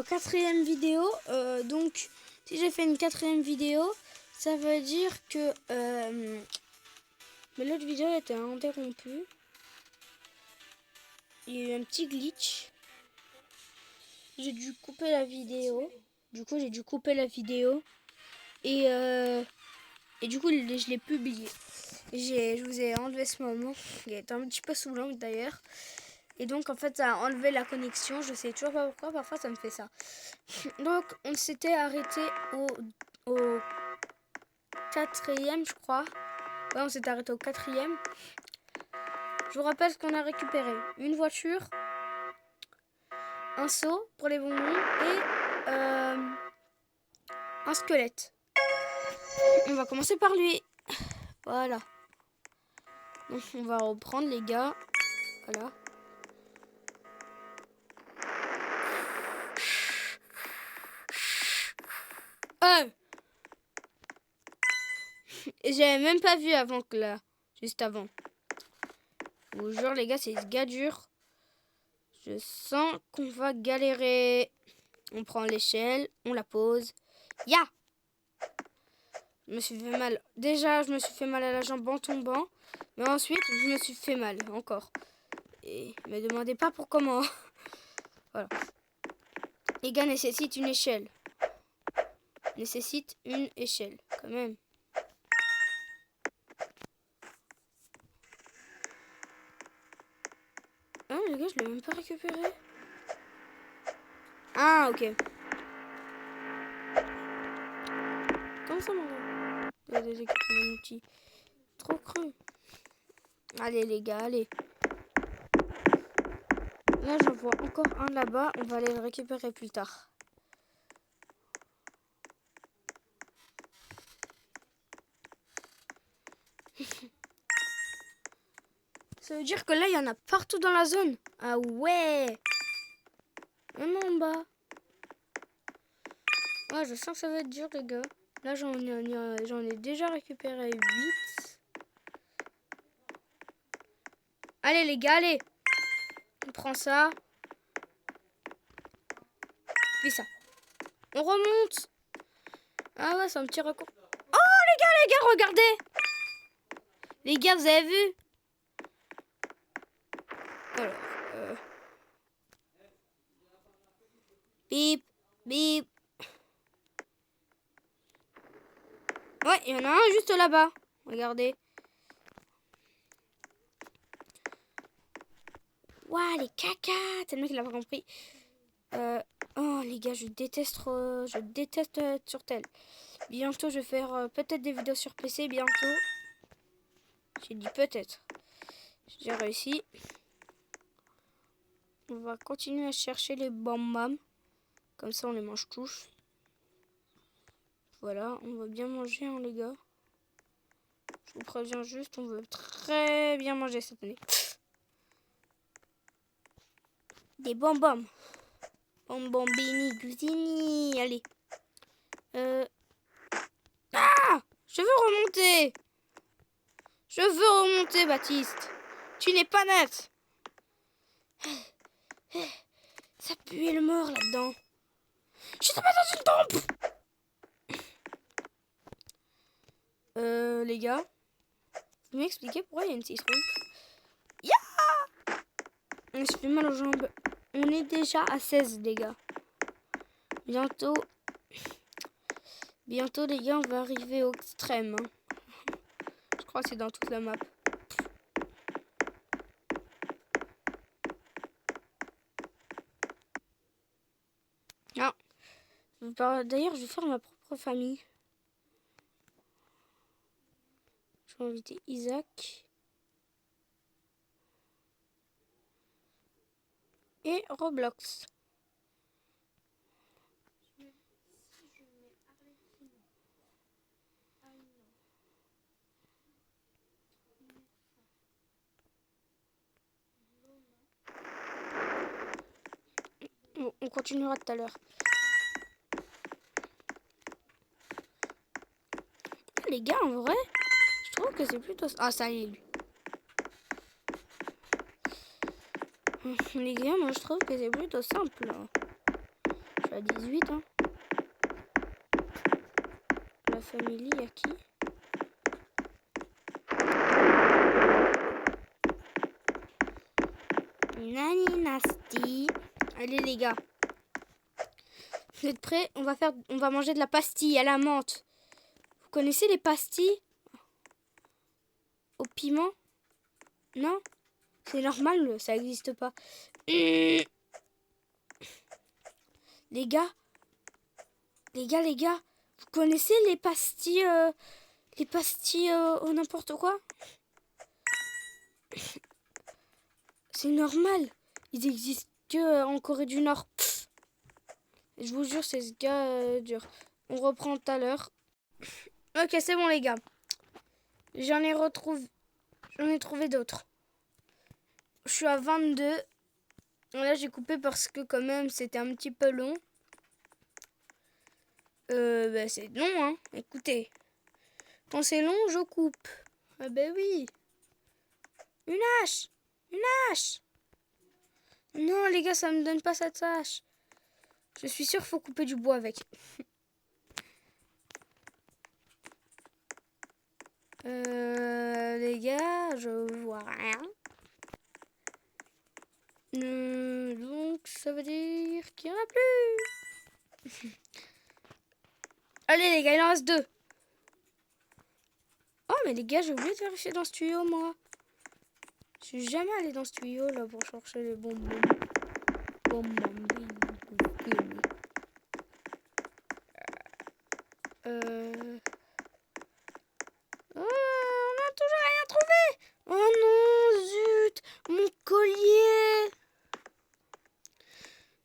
quatrième vidéo. Donc, si j'ai fait une quatrième vidéo, ça veut dire que mais l'autre vidéo était interrompue. Il y a eu un petit glitch. J'ai dû couper la vidéo. Du coup, j'ai dû couper la vidéo. Et du coup, je l'ai publié. Je vous ai enlevé ce moment. Il était un petit peu saoulant d'ailleurs. Et donc, en fait, ça a enlevé la connexion. Je sais toujours pas pourquoi. Parfois, ça me fait ça. Donc, on s'était arrêté au quatrième, je crois. Ouais, on s'est arrêté au quatrième. Je vous rappelle ce qu'on a récupéré. Une voiture, un seau pour les bonbons et un squelette. On va commencer par lui. Voilà. Donc, on va reprendre, les gars. Voilà. Et j'avais même pas vu avant que là. Juste avant. Je vous jure, les gars, c'est ce gars dur. Je sens qu'on va galérer. On prend l'échelle, on la pose. Ya! Je me suis fait mal. Déjà, je me suis fait mal à la jambe en tombant. Mais ensuite, je me suis fait mal encore. Et ne me demandez pas pour comment. Voilà. Les gars nécessitent une échelle. Nécessite une échelle, quand même. Ah, les gars, je l'ai même pas récupéré. Ah, ok. Comment ça, mon gars? Des équipements outils. Trop cru. Allez, les gars, allez. Là, j'en vois encore un là-bas. On va aller le récupérer plus tard. Ça veut dire que là, il y en a partout dans la zone. Ah ouais. Même en bas. Ouais, je sens que ça va être dur, les gars. Là, j'en ai déjà récupéré 8. Allez, les gars, allez. On prend ça. Puis ça. On remonte. Ah ouais, c'est un petit recours. Oh, les gars, regardez. Les gars, vous avez vu? Alors, bip, bip. Ouais, il y en a un juste là-bas. Regardez. Ouah, les caca. C'est le mec qui l'a pas compris. Oh, les gars, je déteste être sur tel. Bientôt, je vais faire peut-être des vidéos sur PC. Bientôt. J'ai dit peut-être. J'ai réussi. On va continuer à chercher les bam-bam. Comme ça, on les mange tous. Voilà, on va bien manger, hein, les gars. Je vous préviens juste, on veut très bien manger cette année. Des bam-bam. Bambini, gusini. Allez. Ah! Je veux remonter. Je veux remonter, Baptiste. Tu n'es pas net. Ça pue le mort là-dedans. Je suis tombé dans une tombe. Les gars, vous m'expliquez pourquoi il y a une citrouille? Ya! On se fait mal aux jambes. On est déjà à 16, les gars. Bientôt, les gars, on va arriver au extrême. Hein. Je crois que c'est dans toute la map. Ah. D'ailleurs, je vais faire ma propre famille. Je vais inviter Isaac. Et Roblox. Bon, on continuera tout à l'heure. Les gars, en vrai, je trouve que c'est plutôt... Ah, ça y est, lui. Les gars, moi, je trouve que c'est plutôt simple. Hein. Je vais Pas 18, hein. La famille, y a qui? Nani Nasty. Allez les gars. Vous êtes prêts? On va manger de la pastille à la menthe. Vous connaissez les pastilles au piment? Non? C'est normal, ça n'existe pas. Les gars, vous connaissez les pastilles au n'importe quoi? C'est normal. Ils existent que en Corée du Nord. Pff. Je vous jure, c'est ce gars dur. On reprend tout à l'heure. Ok, c'est bon les gars. J'en ai trouvé d'autres. Je suis à 22. Là, j'ai coupé parce que quand même, c'était un petit peu long. C'est long, hein. Écoutez. Quand c'est long, je coupe. Ah ben oui. Une hache. Une hache. Non, les gars, ça me donne pas cette hache. Je suis sûr qu'il faut couper du bois avec. Les gars, je vois rien. Donc, ça veut dire qu'il n'y en a plus. Allez, les gars, il en reste 2. Oh, mais les gars, j'ai oublié de vérifier dans ce tuyau, moi. Je suis jamais allé dans ce tuyau, là, pour chercher les bonbons. Oh, on n'a toujours rien trouvé. Oh non, zut, mon collier.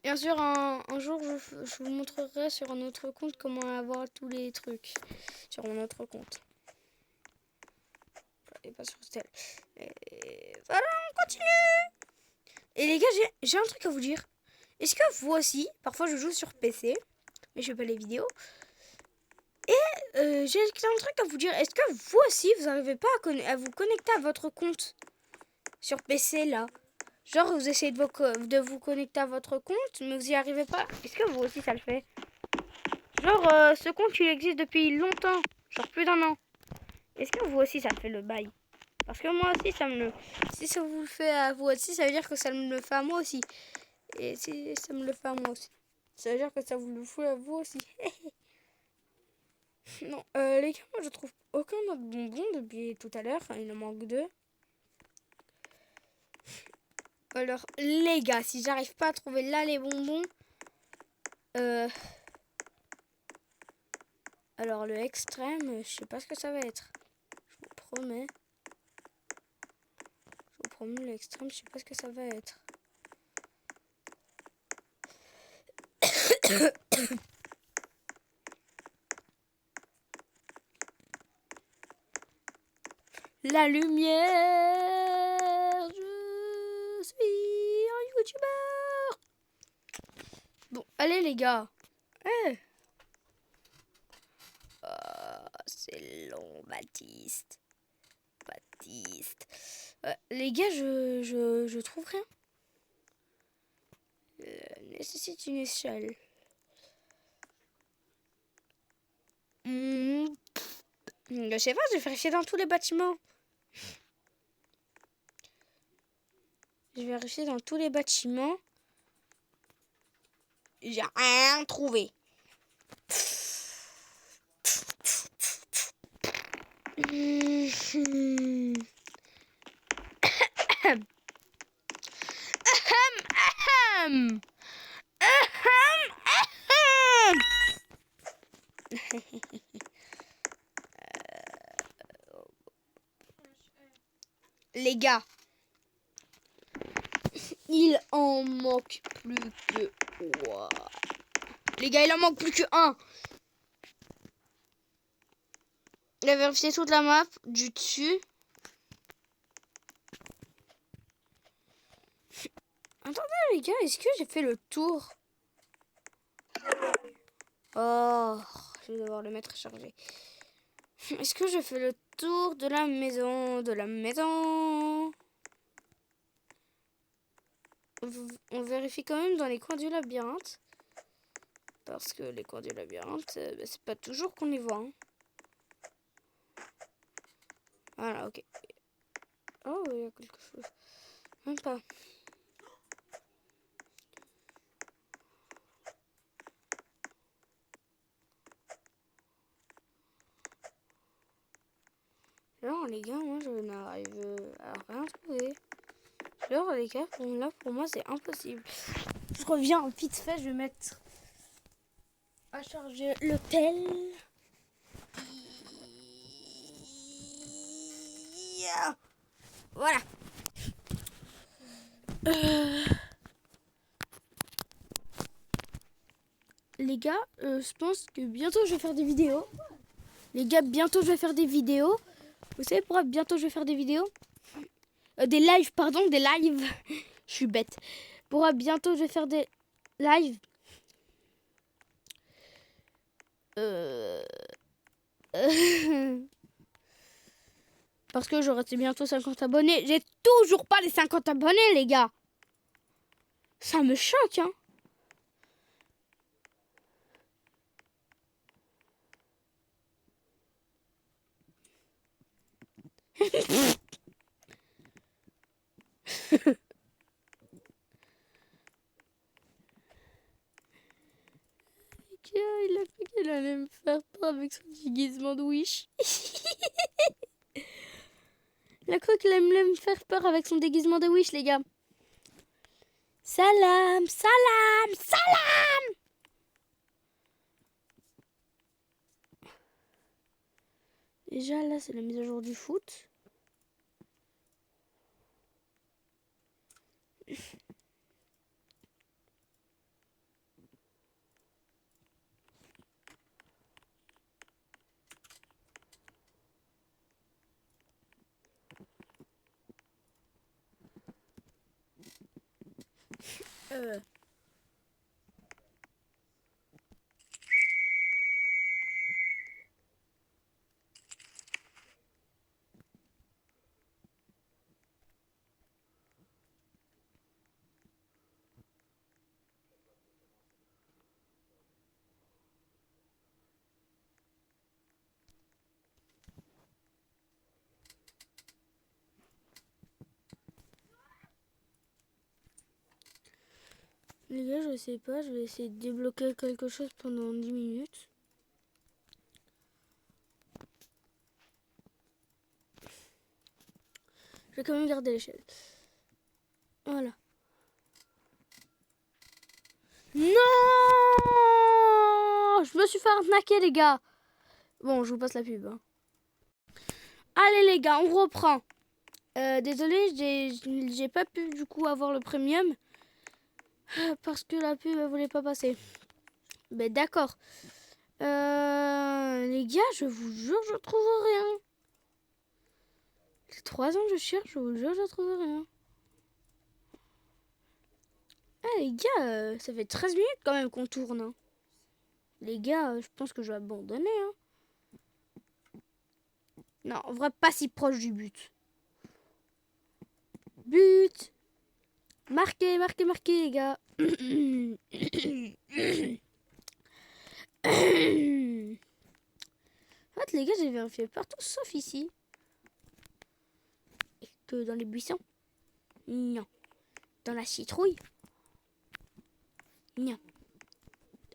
Bien sûr, un jour, je vous montrerai sur un autre compte comment avoir tous les trucs sur mon autre compte. Et pas sur tel. Et voilà, on continue. Et les gars, j'ai un truc à vous dire. Est-ce que vous aussi, parfois je joue sur PC, mais je fais pas les vidéos. Et j'ai un truc à vous dire. Est-ce que vous aussi, vous n'arrivez pas à vous connecter à votre compte sur PC là? Genre, vous essayez de vous connecter à votre compte, mais vous n'y arrivez pas. Est-ce que vous aussi, ça le fait? Genre, ce compte, il existe depuis longtemps. Genre, plus d'1 an. Est-ce que vous aussi, ça le fait le bail? Parce que moi aussi, ça me le... Si ça vous le fait à vous aussi, ça veut dire que ça me le fait à moi aussi. Et si ça me le fait à moi aussi, ça veut dire que ça vous le fait à vous aussi. Non, les gars, moi, je trouve aucun autre bonbon depuis tout à l'heure. Il en manque 2. Alors, les gars, si j'arrive pas à trouver là les bonbons... Alors, le extrême, je sais pas ce que ça va être. Je vous promets. Je vous promets, l'extrême, je sais pas ce que ça va être. La lumière, je suis un youtubeur. Bon, allez les gars. Hey. Oh, c'est long, Baptiste. Les gars, je trouve rien. Nécessite une échelle. Je sais pas, j'ai vérifié dans tous les bâtiments. J'ai vérifié dans tous les bâtiments. J'ai rien trouvé. Les gars, il en manque plus que... Wow. Les gars, il en manque plus que 1. Il a vérifié toute la map du dessus. Attendez les gars, est-ce que j'ai fait le tour? Oh, je vais devoir le mettre à charger. Est-ce que je fais le tour de la maison? On vérifie quand même dans les coins du labyrinthe. Parce que les coins du labyrinthe, bah, c'est pas toujours qu'on y voit. Hein. Voilà, ok. Oh, il y a quelque chose. Même pas. Alors les gars, moi je n'arrive à rien trouver. Alors les gars, là pour moi c'est impossible. Je reviens vite fait, je vais mettre à charger l'hôtel. Yeah. Voilà. Les gars, je pense que bientôt je vais faire des vidéos. Les gars, bientôt je vais faire des vidéos. Vous savez pourquoi bientôt je vais faire des vidéos? Des lives, pardon, des lives. Je suis bête. Pourquoi bientôt je vais faire des lives? Parce que j'aurai bientôt 50 abonnés. J'ai toujours pas les 50 abonnés, les gars. Ça me choque, hein. Il a cru qu'elle allait me faire peur avec son déguisement de Wish. Il a cru qu'elle allait me faire peur avec son déguisement de Wish, les gars. Salam, salam, salam. Déjà, là, c'est la mise à jour du foot. Les gars, je sais pas, je vais essayer de débloquer quelque chose pendant 10 minutes. Je vais quand même garder l'échelle. Voilà. Non! Je me suis fait arnaquer, les gars. Bon, je vous passe la pub. Hein. Allez, les gars, on reprend. Désolé, j'ai pas pu du coup avoir le premium. Parce que la pub, elle voulait pas passer. Ben d'accord. Les gars, je vous jure, je trouve rien. Les 3 ans que je cherche, je vous jure, je trouve rien. Ah, les gars, ça fait 13 minutes quand même qu'on tourne. Hein. Les gars, je pense que je vais abandonner. Hein. Non, on va pas si proche du but. But! Marqué, marqué, marqué, les gars. En fait, les gars, j'ai vérifié partout sauf ici. Et que dans les buissons? Non. Dans la citrouille? Non.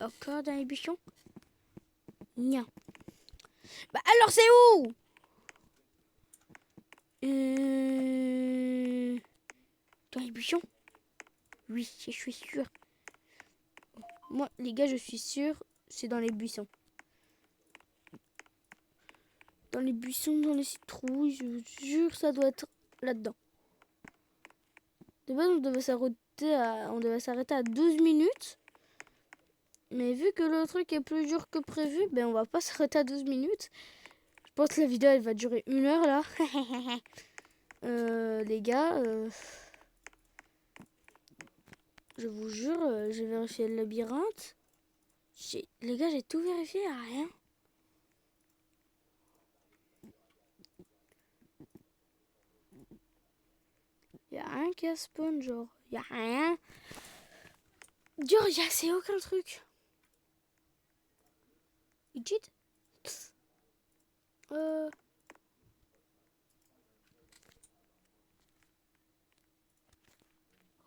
Encore dans les buissons? Non. Bah alors c'est où? Dans les buissons? Oui, je suis sûre. Moi, les gars, je suis sûre, c'est dans les buissons. Dans les buissons, dans les citrouilles, je vous jure, ça doit être là-dedans. De base, on devait s'arrêter à 12 minutes. Mais vu que le truc est plus dur que prévu, ben on va pas s'arrêter à 12 minutes. Je pense que la vidéo, elle va durer 1 heure, là. Les gars, je vous jure, j'ai vérifié le labyrinthe. Les gars, j'ai tout vérifié, y a rien. Y a rien qui a spawn, genre. Y a rien. Dur, c'est aucun truc. Il cheat?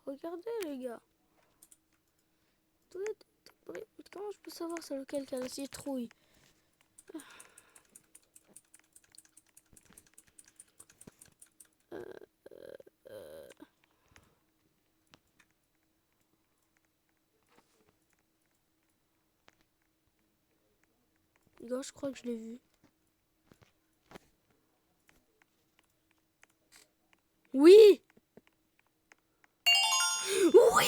Regardez les gars. Comment je peux savoir c'est lequel qui a la citrouille? Les gars, je crois que je l'ai vu. Oui! Oui!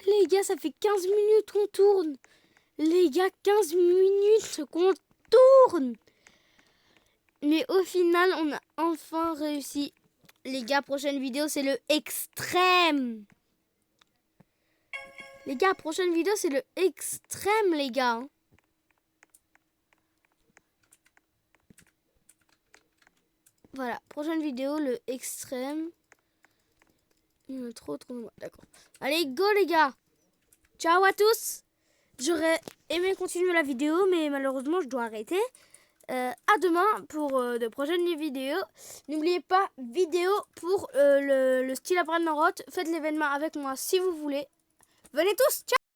Les gars, ça fait 15 minutes qu'on tourne. Les gars, 15 minutes qu'on tourne. Mais au final, on a enfin réussi. Les gars, prochaine vidéo, c'est le extrême. Les gars, prochaine vidéo, c'est le extrême, les gars. Voilà, prochaine vidéo, le extrême. Il y en a trop. D'accord. Allez, go, les gars. Ciao à tous. J'aurais aimé continuer la vidéo, mais malheureusement, je dois arrêter. À demain pour de prochaines vidéos. N'oubliez pas, vidéo pour le style à Brandon Roth. Faites l'événement avec moi si vous voulez. Venez tous, ciao!